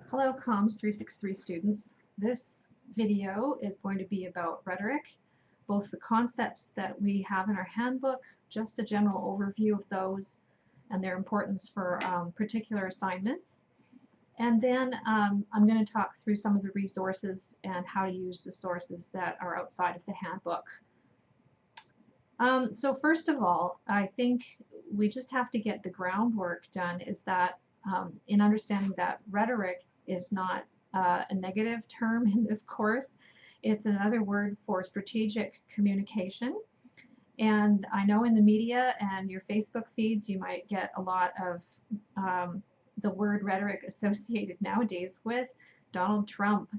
Hello COMS 363 students. This video is going to be about rhetoric, both the concepts that we have in our handbook, just a general overview of those and their importance for particular assignments. And then I'm going to talk through some of the resources and how to use the sources that are outside of the handbook. So first of all, I think we just have to get the groundwork done, is that in understanding that rhetoric is not a negative term in this course. It's another word for strategic communication. And I know in the media and your Facebook feeds you might get a lot of the word rhetoric associated nowadays with Donald Trump.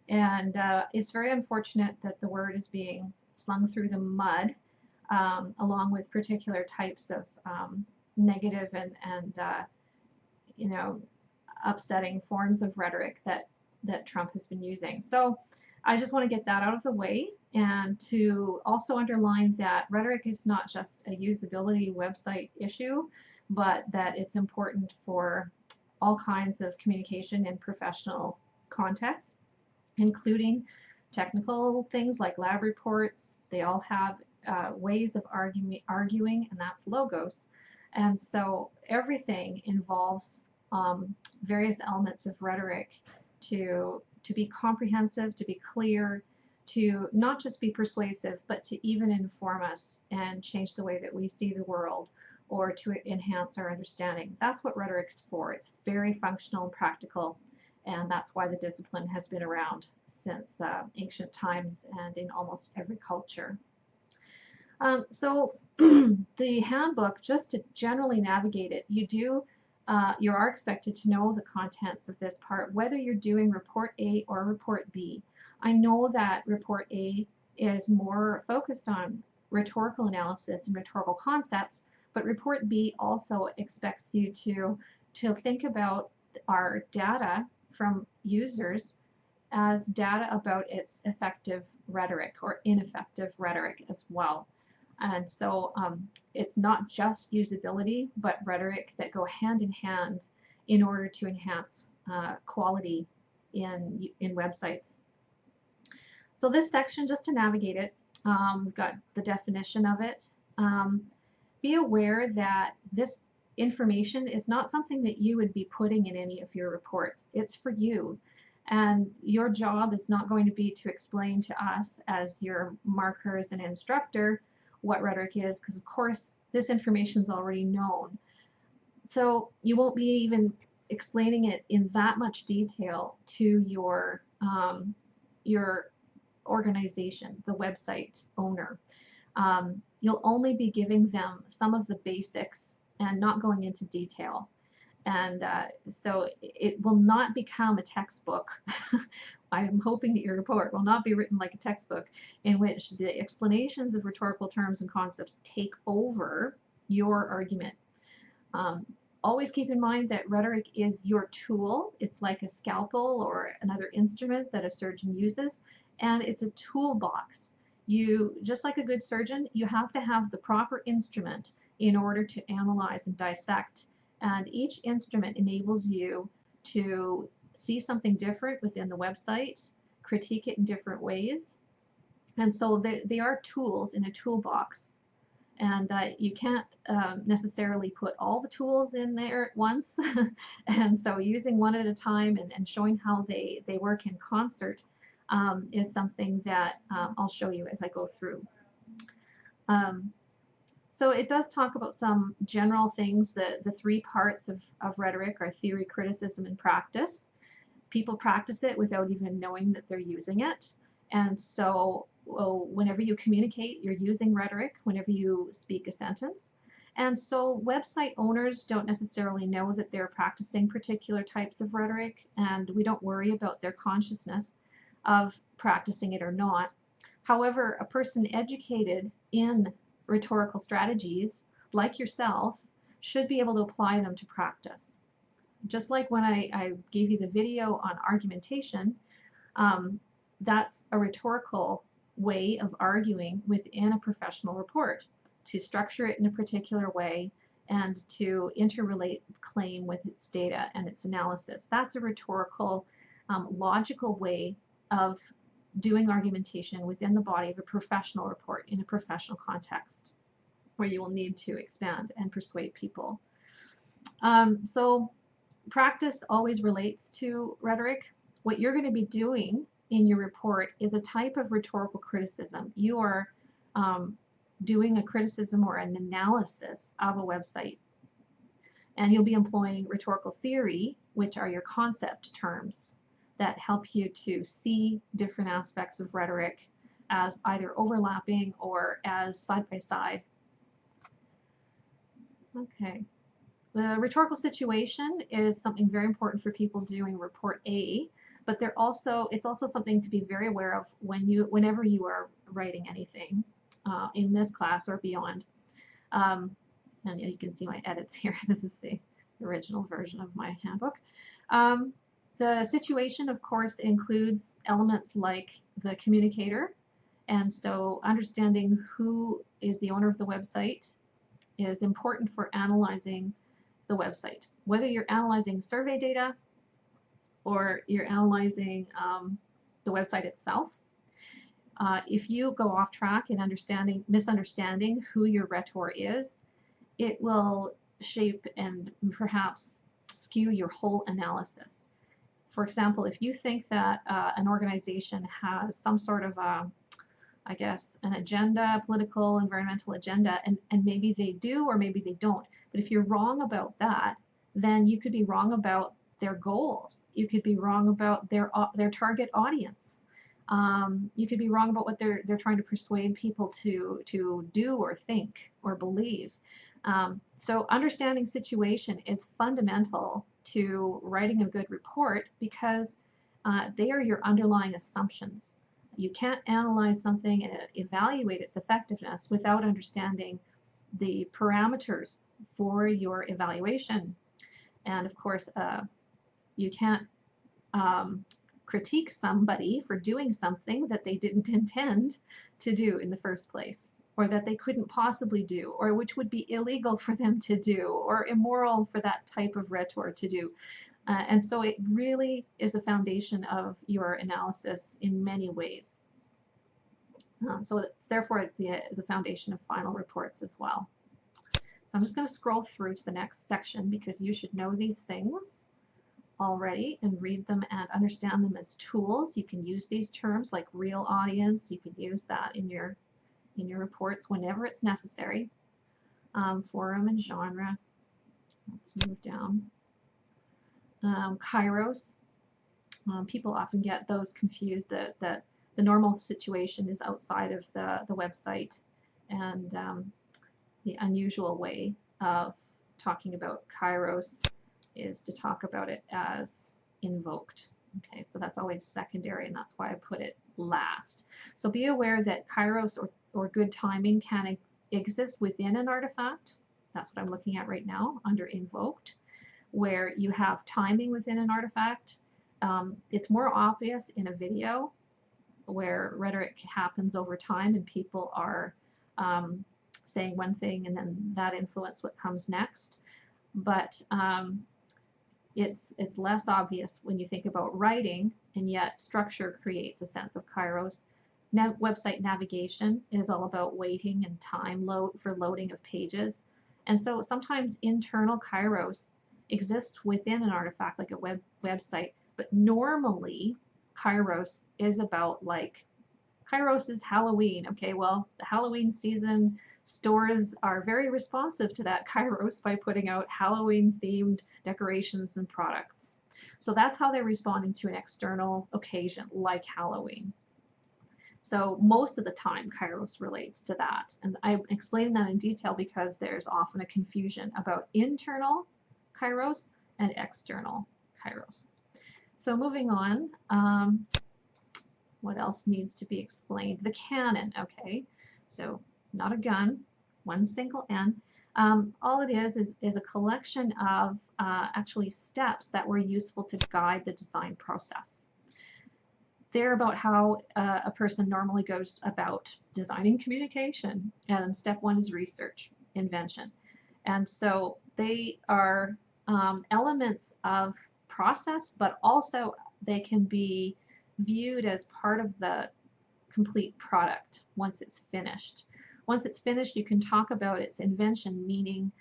And it's very unfortunate that the word is being slung through the mud along with particular types of negative and you know, upsetting forms of rhetoric that Trump has been using. So I just want to get that out of the way, and to also underline that rhetoric is not just a usability website issue, but that it's important for all kinds of communication in professional contexts, including technical things like lab reports. They all have ways of arguing, and that's logos. And so everything involves various elements of rhetoric to be comprehensive, to be clear, to not just be persuasive, but to even inform us and change the way that we see the world, or to enhance our understanding. That's what rhetoric's for. It's very functional and practical, and that's why the discipline has been around since ancient times and in almost every culture. So the handbook, just to generally navigate it, you are expected to know the contents of this part, whether you're doing Report A or Report B. I know that Report A is more focused on rhetorical analysis and rhetorical concepts, but Report B also expects you to think about our data from users as data about its effective rhetoric or ineffective rhetoric as well. And so it's not just usability, but rhetoric that go hand in hand in order to enhance quality in websites. So this section, just to navigate it, we've got the definition of it. Be aware that this information is not something that you would be putting in any of your reports. It's for you. And your job is not going to be to explain to us as your markers and instructor what rhetoric is, because of course this information is already known. So you won't be even explaining it in that much detail to your organization, the website owner. You'll only be giving them some of the basics and not going into detail. And so it will not become a textbook. I'm hoping that your report will not be written like a textbook in which the explanations of rhetorical terms and concepts take over your argument. Always keep in mind that rhetoric is your tool. It's like a scalpel or another instrument that a surgeon uses, and it's a toolbox. Just like a good surgeon, you have to have the proper instrument in order to analyze and dissect. And each instrument enables you to see something different within the website, critique it in different ways. And so they are tools in a toolbox. And you can't necessarily put all the tools in there at once. And so using one at a time and showing how they work in concert is something that I'll show you as I go through. So it does talk about some general things. The three parts of rhetoric are theory, criticism, and practice. People practice it without even knowing that they're using it. And so whenever you communicate, you're using rhetoric whenever you speak a sentence. And so website owners don't necessarily know that they're practicing particular types of rhetoric, and we don't worry about their consciousness of practicing it or not. However, a person educated in rhetorical strategies, like yourself, should be able to apply them to practice. Just like when I gave you the video on argumentation, that's a rhetorical way of arguing within a professional report, to structure it in a particular way and to interrelate claim with its data and its analysis. That's a rhetorical, logical way of doing argumentation within the body of a professional report in a professional context where you will need to expand and persuade people. So practice always relates to rhetoric. What you're going to be doing in your report is a type of rhetorical criticism. You are doing a criticism or an analysis of a website. And you'll be employing rhetorical theory, which are your concept terms that help you to see different aspects of rhetoric as either overlapping or as side by side. Okay. The rhetorical situation is something very important for people doing report A, but it's also something to be very aware of whenever you are writing anything in this class or beyond. And you can see my edits here. This is the original version of my handbook. The situation, of course, includes elements like the communicator, and so understanding who is the owner of the website is important for analyzing the website. Whether you're analyzing survey data or you're analyzing the website itself, if you go off track in misunderstanding who your rhetor is, it will shape and perhaps skew your whole analysis. For example, if you think that an organization has some sort of I guess, an agenda, political, environmental agenda, and maybe they do or maybe they don't. But if you're wrong about that, then you could be wrong about their goals. You could be wrong about their target audience. You could be wrong about what they're trying to persuade people to do or think or believe. So understanding situation is fundamental to writing a good report because they are your underlying assumptions. You can't analyze something and evaluate its effectiveness without understanding the parameters for your evaluation. And of course, you can't critique somebody for doing something that they didn't intend to do in the first place, or that they couldn't possibly do, or which would be illegal for them to do, or immoral for that type of rhetor to do. And so it really is the foundation of your analysis in many ways. Therefore it's the foundation of final reports as well. So I'm just going to scroll through to the next section because you should know these things already and read them and understand them as tools. You can use these terms like real audience. You can use that in your reports whenever it's necessary. Forum and genre. Let's move down. Kairos. People often get those confused that the normal situation is outside of the website, and the unusual way of talking about Kairos is to talk about it as invoked. Okay, so that's always secondary, and that's why I put it last. So be aware that Kairos or good timing can exist within an artifact. That's what I'm looking at right now under invoked, where you have timing within an artifact. It's more obvious in a video where rhetoric happens over time and people are saying one thing and then that influences what comes next. But it's less obvious when you think about writing, and yet structure creates a sense of Kairos. Now, website navigation is all about waiting and time for loading of pages. And so sometimes internal Kairos exists within an artifact like a website, but normally Kairos is about, like, Kairos is Halloween. Okay, well, the Halloween season, stores are very responsive to that Kairos by putting out Halloween themed decorations and products. So that's how they're responding to an external occasion like Halloween. So most of the time Kairos relates to that. And I'm explaining that in detail because there's often a confusion about internal Kairos and external Kairos. So moving on, what else needs to be explained? The canon, okay. So not a gun, one single N. All it is a collection of actually steps that were useful to guide the design process. They're about how a person normally goes about designing communication. And step one is research, invention. And so they are elements of process, but also they can be viewed as part of the complete product once it's finished. Once it's finished, you can talk about its invention, meaning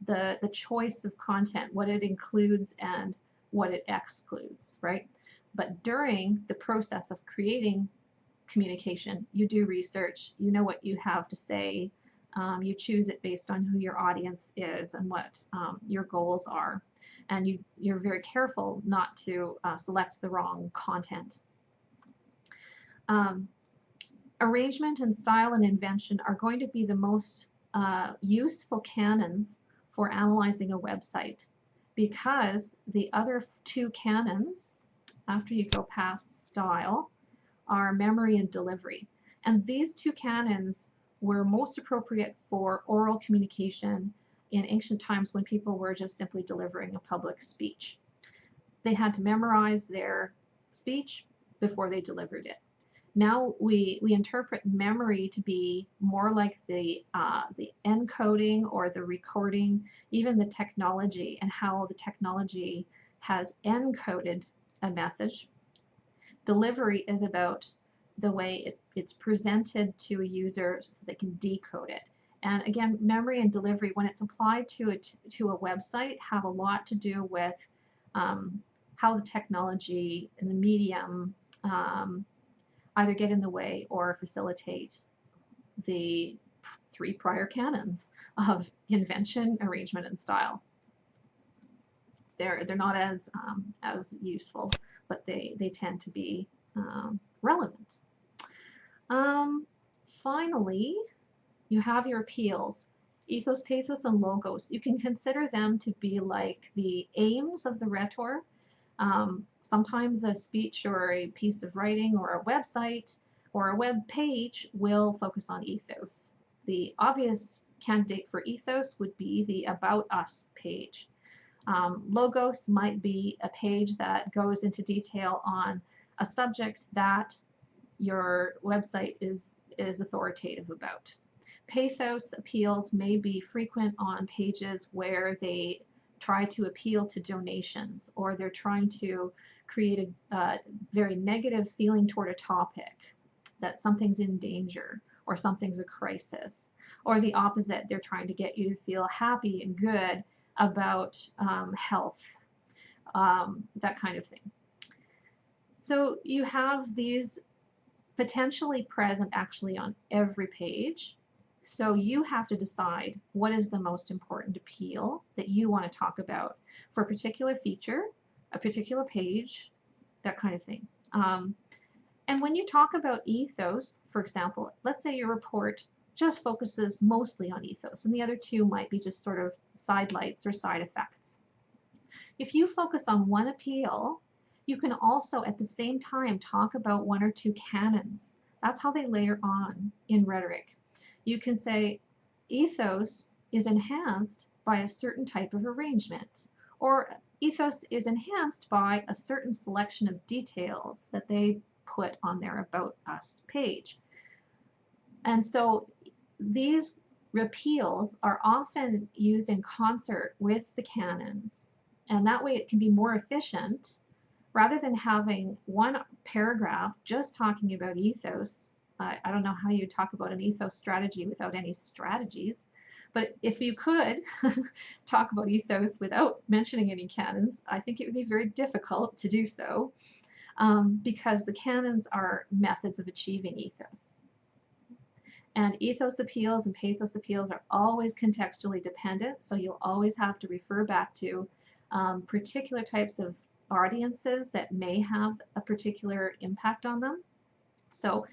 the choice of content, what it includes and what it excludes, right? But during the process of creating communication, you do research, you know what you have to say, you choose it based on who your audience is and what your goals are. And you're very careful not to select the wrong content. Arrangement and style and invention are going to be the most useful canons for analyzing a website, because the other two canons, after you go past style, are memory and delivery. And these two canons were most appropriate for oral communication in ancient times when people were just simply delivering a public speech. They had to memorize their speech before they delivered it. Now we interpret memory to be more like the encoding or the recording, even the technology and how the technology has encoded a message. Delivery is about the way it's presented to a user so they can decode it. And again, memory and delivery, when it's applied to a website, have a lot to do with how the technology and the medium either get in the way or facilitate the three prior canons of invention, arrangement, and style. They're not as useful, but they tend to be relevant. Finally, you have your appeals. Ethos, pathos, and logos. You can consider them to be like the aims of the rhetor. Sometimes a speech or a piece of writing or a website or a web page will focus on ethos. The obvious candidate for ethos would be the About Us page. Logos might be a page that goes into detail on a subject that your website is authoritative about. Pathos appeals may be frequent on pages where they try to appeal to donations, or they're trying to create a very negative feeling toward a topic, that something's in danger or something's a crisis. Or the opposite, they're trying to get you to feel happy and good about health, that kind of thing. So you have these potentially present actually on every page. So you have to decide what is the most important appeal that you want to talk about for a particular feature, a particular page, that kind of thing. And when you talk about ethos, for example, let's say your report just focuses mostly on ethos and the other two might be just sort of sidelights or side effects. If you focus on one appeal, you can also at the same time talk about one or two canons. That's how they layer on in rhetoric. You can say ethos is enhanced by a certain type of arrangement, or ethos is enhanced by a certain selection of details that they put on their About Us page. And so these appeals are often used in concert with the canons, and that way it can be more efficient. Rather than having one paragraph just talking about ethos, I don't know how you talk about an ethos strategy without any strategies, but if you could talk about ethos without mentioning any canons, I think it would be very difficult to do so, because the canons are methods of achieving ethos. And ethos appeals and pathos appeals are always contextually dependent, so you'll always have to refer back to particular types of audiences that may have a particular impact on them. So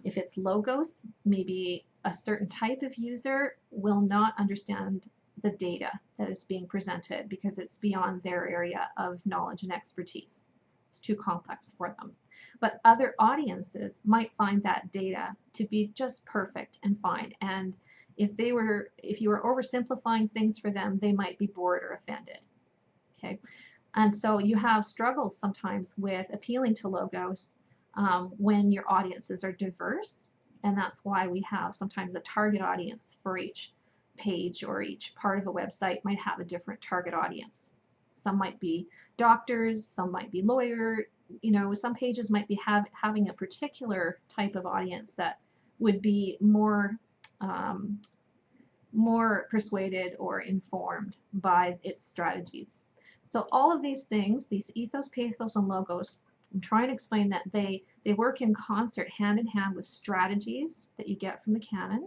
if it's logos, maybe a certain type of user will not understand the data that is being presented because it's beyond their area of knowledge and expertise. It's too complex for them. But other audiences might find that data to be just perfect and fine. And if you were oversimplifying things for them, they might be bored or offended. Okay. And so you have struggles sometimes with appealing to logos when your audiences are diverse, and that's why we have sometimes a target audience for each page or each part of a website might have a different target audience. Some might be doctors, some might be lawyer, you know, some pages might be having a particular type of audience that would be more more persuaded or informed by its strategies. So all of these things, these ethos, pathos, and logos, I'm trying to explain that they work in concert, hand in hand with strategies that you get from the canon,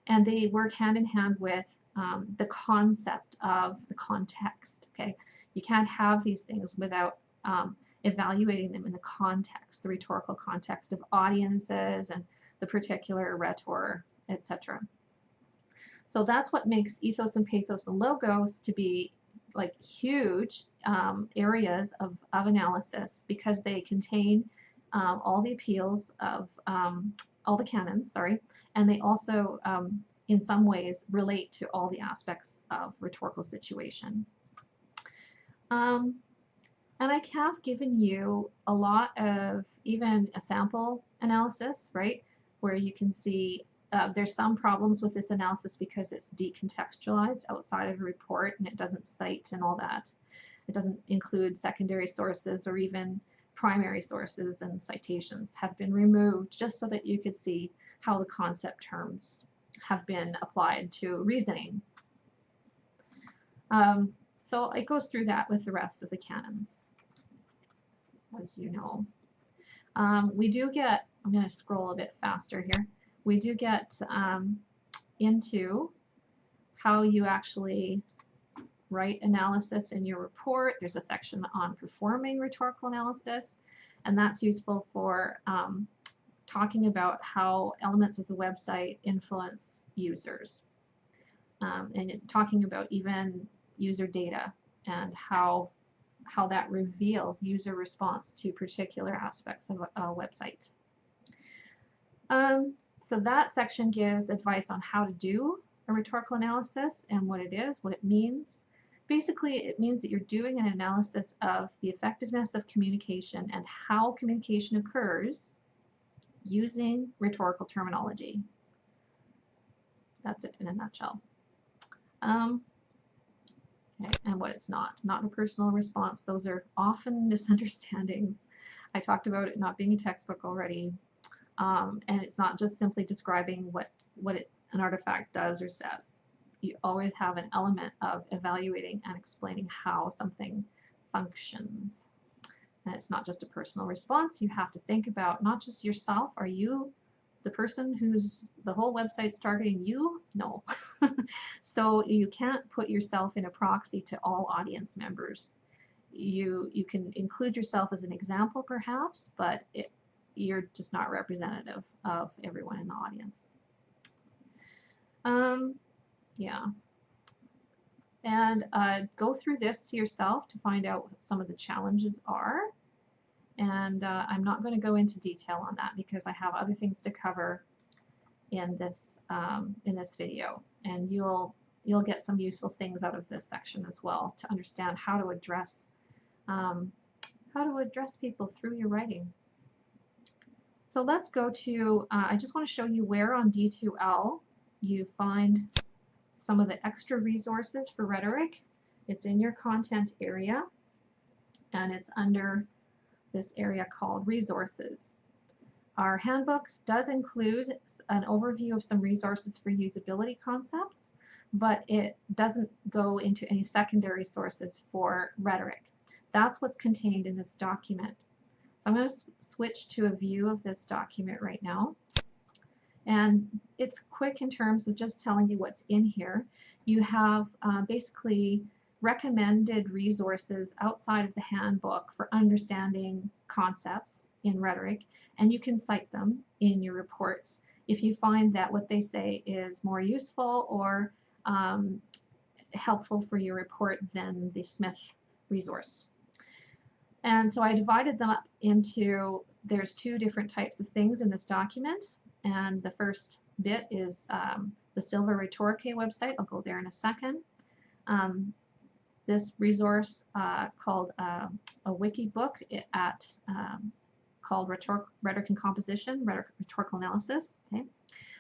and they work hand in hand with the concept of the context. Okay, you can't have these things without evaluating them in the context, the rhetorical context of audiences and the particular rhetor, etc. So that's what makes ethos and pathos and logos to be like huge areas of analysis, because they contain all the appeals of all the canons, sorry, and they also in some ways relate to all the aspects of rhetorical situation. And I have given you a lot of even a sample analysis, right, where you can see there's some problems with this analysis because it's decontextualized outside of a report and it doesn't cite and all that. It doesn't include secondary sources or even primary sources, and citations have been removed just so that you could see how the concept terms have been applied to reasoning. So it goes through that with the rest of the canons, as you know. We do get, I'm going to scroll a bit faster here, we do get into how you actually write analysis in your report. There's a section on performing rhetorical analysis, and that's useful for talking about how elements of the website influence users, and talking about even user data and how that reveals user response to particular aspects of a website. So that section gives advice on how to do a rhetorical analysis and what it is, what it means. Basically, it means that you're doing an analysis of the effectiveness of communication and how communication occurs using rhetorical terminology. That's it in a nutshell. Okay, and what it's not a personal response. Those are often misunderstandings. I talked about it not being a textbook already, and it's not just simply describing what an artifact does or says. You always have an element of evaluating and explaining how something functions. And it's not just a personal response. You have to think about not just yourself. Are you the person who's the whole website's targeting you? No. So you can't put yourself in a proxy to all audience members. You can include yourself as an example perhaps, but you're just not representative of everyone in the audience. Yeah. And go through this to yourself to find out what some of the challenges are. And I'm not going to go into detail on that because I have other things to cover in this video, and you'll get some useful things out of this section as well to understand how to address people through your writing. So let's go to, I just want to show you where on D2L you find some of the extra resources for rhetoric. It's in your content area, and it's under this area called resources. Our handbook does include an overview of some resources for usability concepts, but it doesn't go into any secondary sources for rhetoric. That's what's contained in this document. So I'm going to switch to a view of this document right now. And it's quick in terms of just telling you what's in here. You have basically recommended resources outside of the handbook for understanding concepts in rhetoric, and you can cite them in your reports if you find that what they say is more useful or helpful for your report than the Smith resource. And so I divided them up into, there's two different types of things in this document, and the first bit is the Silver Rhetoric website. I'll go there in a second. This resource called a wiki book at called Rhetoric and Composition, Rhetorical Analysis. Okay.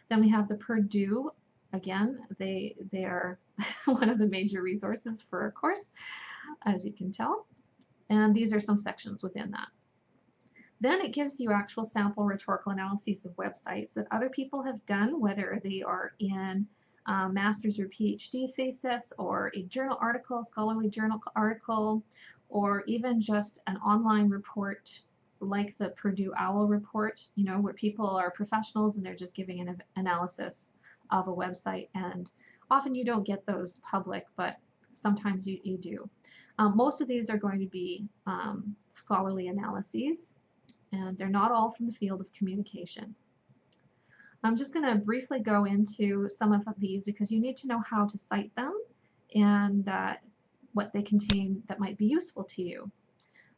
Then we have the Purdue again, they are one of the major resources for our course, as you can tell. And these are some sections within that. Then it gives you actual sample rhetorical analyses of websites that other people have done, whether they are in master's or PhD thesis, or a journal article, scholarly journal article, or even just an online report like the Purdue OWL report, you know, where people are professionals and they're just giving an analysis of a website. And often you don't get those public, but sometimes you do. Most of these are going to be scholarly analyses, and they're not all from the field of communication. I'm just going to briefly go into some of these because you need to know how to cite them and what they contain that might be useful to you.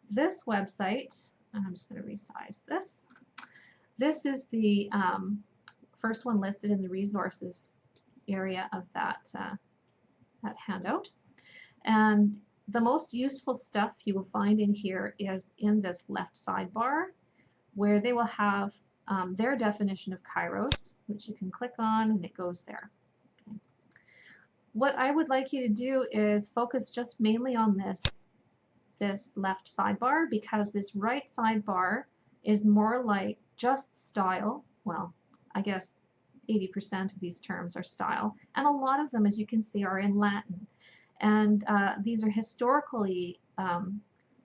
This website, I'm just going to resize this. This is the first one listed in the resources area of that handout. And the most useful stuff you will find in here is in this left sidebar, where they will have their definition of kairos, which you can click on and it goes there. Okay. What I would like you to do is focus just mainly on this left sidebar, because this right sidebar is more like just style. Well, I guess 80% of these terms are style, and a lot of them, as you can see, are in Latin. And these are historically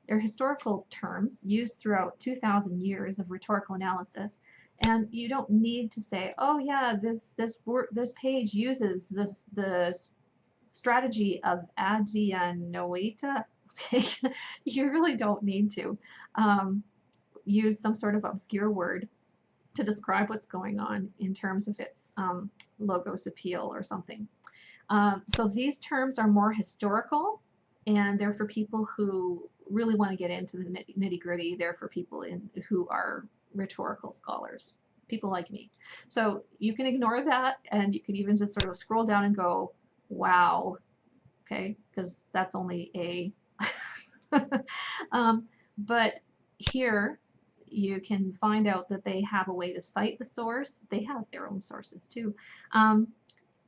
they're historical terms used throughout 2,000 years of rhetorical analysis, and you don't need to say, oh yeah, this page uses the strategy of adianoeta. You really don't need to use some sort of obscure word to describe what's going on in terms of its logos appeal or something. So these terms are more historical, and they're for people who really want to get into the nitty-gritty. They're for people who are rhetorical scholars, people like me. So you can ignore that, and you can even just sort of scroll down and go, wow, okay, because that's only a but here you can find out that they have a way to cite the source. They have their own sources too.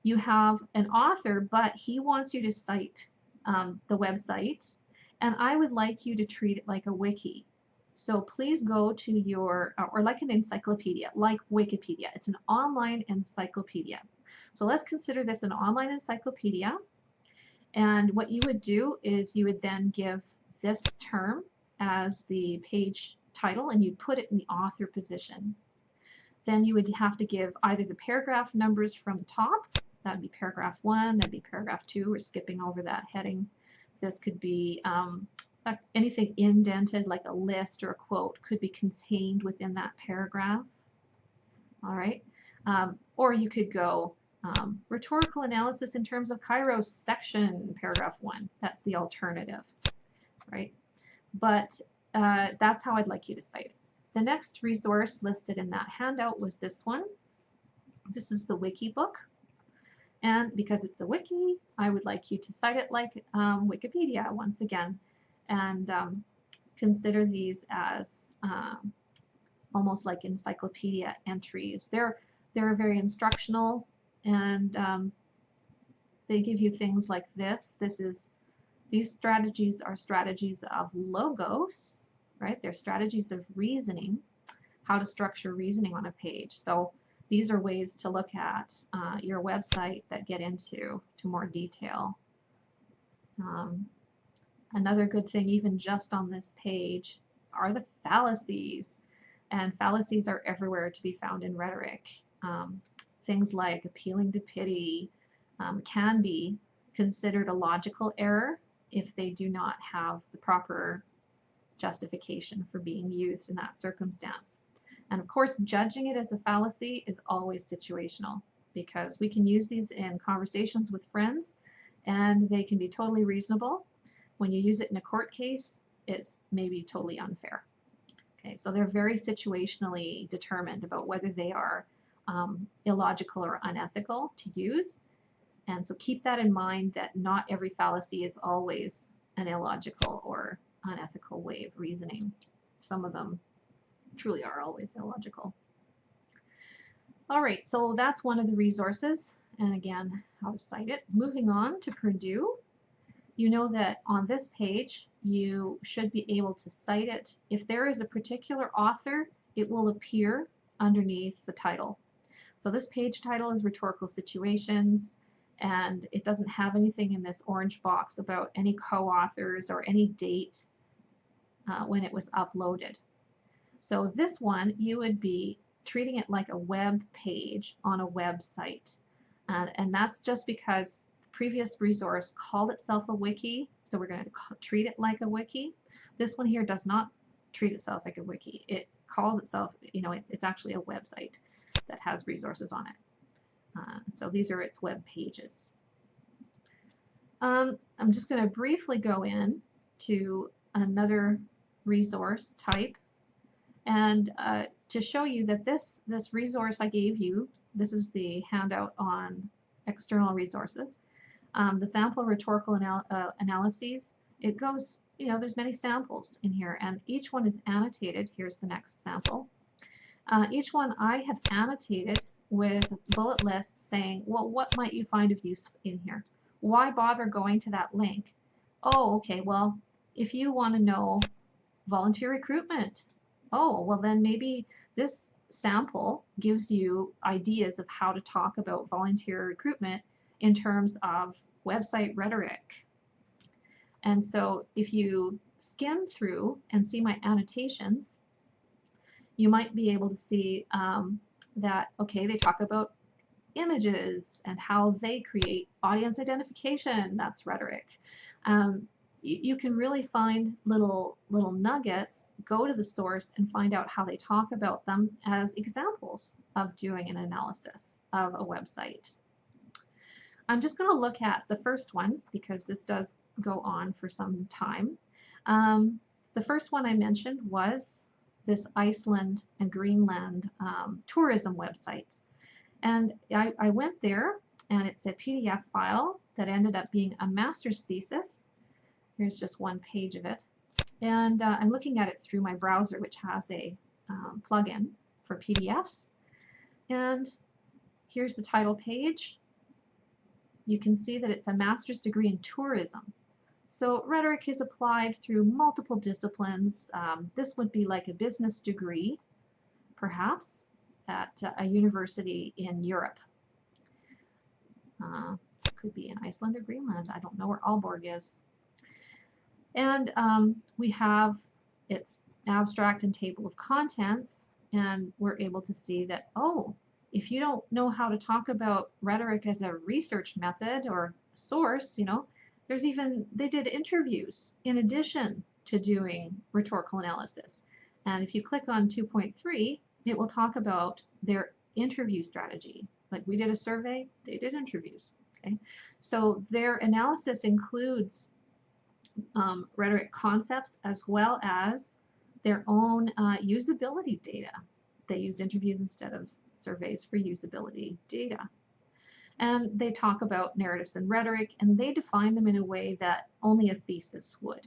You have an author, but he wants you to cite the website, and I would like you to treat it like a wiki. So please go to your, or like an encyclopedia, like Wikipedia. It's an online encyclopedia. So let's consider this an online encyclopedia. And what you would do is you would then give this term as the page title, and you'd put it in the author position. Then you would have to give either the paragraph numbers from the top. That'd be paragraph 1, that'd be paragraph 2. We're skipping over that heading. This could be anything indented, like a list or a quote, could be contained within that paragraph. All right. Or you could go rhetorical analysis in terms of kairos section, paragraph 1. That's the alternative, right? But that's how I'd like you to cite it. The next resource listed in that handout was this one. This is the wiki book. And because it's a wiki, I would like you to cite it like Wikipedia once again, and consider these as almost like encyclopedia entries. They're very instructional, and they give you things like this. These strategies are strategies of logos, right? They're strategies of reasoning, how to structure reasoning on a page. So these are ways to look at your website that get into more detail. Another good thing, even just on this page, are the fallacies. And fallacies are everywhere to be found in rhetoric. Things like appealing to pity can be considered a logical error if they do not have the proper justification for being used in that circumstance. And of course, judging it as a fallacy is always situational, because we can use these in conversations with friends and they can be totally reasonable. When you use it in a court case, it's maybe totally unfair. Okay, so they're very situationally determined about whether they are illogical or unethical to use. And so keep that in mind, that not every fallacy is always an illogical or unethical way of reasoning. Some of them truly are always illogical. All right, so that's one of the resources. and again, how to cite it. Moving on to Purdue, you know that on this page, you should be able to cite it. If there is a particular author, it will appear underneath the title. So this page title is Rhetorical Situations, and it doesn't have anything in this orange box about any co-authors or any date when it was uploaded. So this one, you would be treating it like a web page on a website. And that's just because the previous resource called itself a wiki, so we're going to treat it like a wiki. This one here does not treat itself like a wiki. It calls itself, it's actually a website that has resources on it. So these are its web pages. I'm just going to briefly go in to another resource type, and to show you that this resource I gave you, this is the handout on external resources. The sample rhetorical analyses, it goes, there's many samples in here, and each one is annotated. Here's the next sample. Each one I have annotated with bullet lists saying, well, what might you find of use in here? Why bother going to that link? Oh, okay, well, if you want to know volunteer recruitment, oh, well, then maybe this sample gives you ideas of how to talk about volunteer recruitment in terms of website rhetoric. And so if you skim through and see my annotations, you might be able to see that, okay, they talk about images and how they create audience identification. That's rhetoric. You can really find little nuggets, go to the source and find out how they talk about them as examples of doing an analysis of a website. I'm just going to look at the first one because this does go on for some time. The first one I mentioned was this Iceland and Greenland tourism websites. And I went there, and it's a PDF file that ended up being a master's thesis. Here's just one page of it. And I'm looking at it through my browser, which has a plugin for PDFs. And here's the title page. You can see that it's a master's degree in tourism. So rhetoric is applied through multiple disciplines. This would be like a business degree, perhaps, at a university in Europe. Could be in Iceland or Greenland. I don't know where Aalborg is. And we have its abstract and table of contents, and we're able to see that, oh, if you don't know how to talk about rhetoric as a research method or source, there's even, they did interviews in addition to doing rhetorical analysis. And if you click on 2.3, it will talk about their interview strategy. Like we did a survey, they did interviews. Okay, so their analysis includes rhetoric concepts as well as their own usability data. They used interviews instead of surveys for usability data. And they talk about narratives and rhetoric, and they define them in a way that only a thesis would,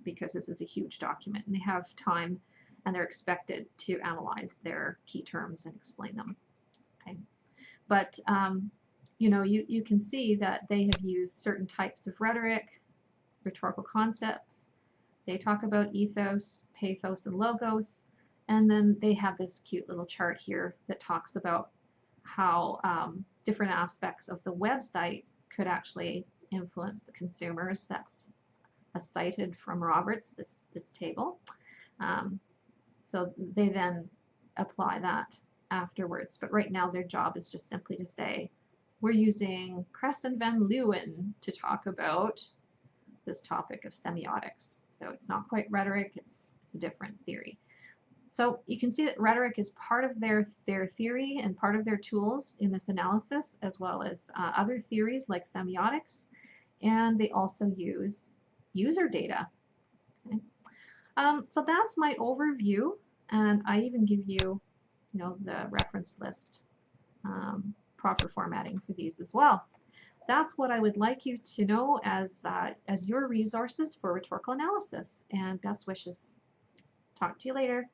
because this is a huge document and they have time and they're expected to analyze their key terms and explain them. Okay, but you can see that they have used certain types of rhetoric, rhetorical concepts. They talk about ethos, pathos, and logos, and then they have this cute little chart here that talks about how different aspects of the website could actually influence the consumers. That's cited from Roberts, this table. So they then apply that afterwards. But right now their job is just simply to say, we're using Kress and Van Leeuwen to talk about this topic of semiotics. So it's not quite rhetoric, it's a different theory. So you can see that rhetoric is part of their theory and part of their tools in this analysis, as well as other theories like semiotics, and they also use user data. Okay. So that's my overview, and I even give you, the reference list, proper formatting for these as well. That's what I would like you to know as your resources for rhetorical analysis, and best wishes. Talk to you later.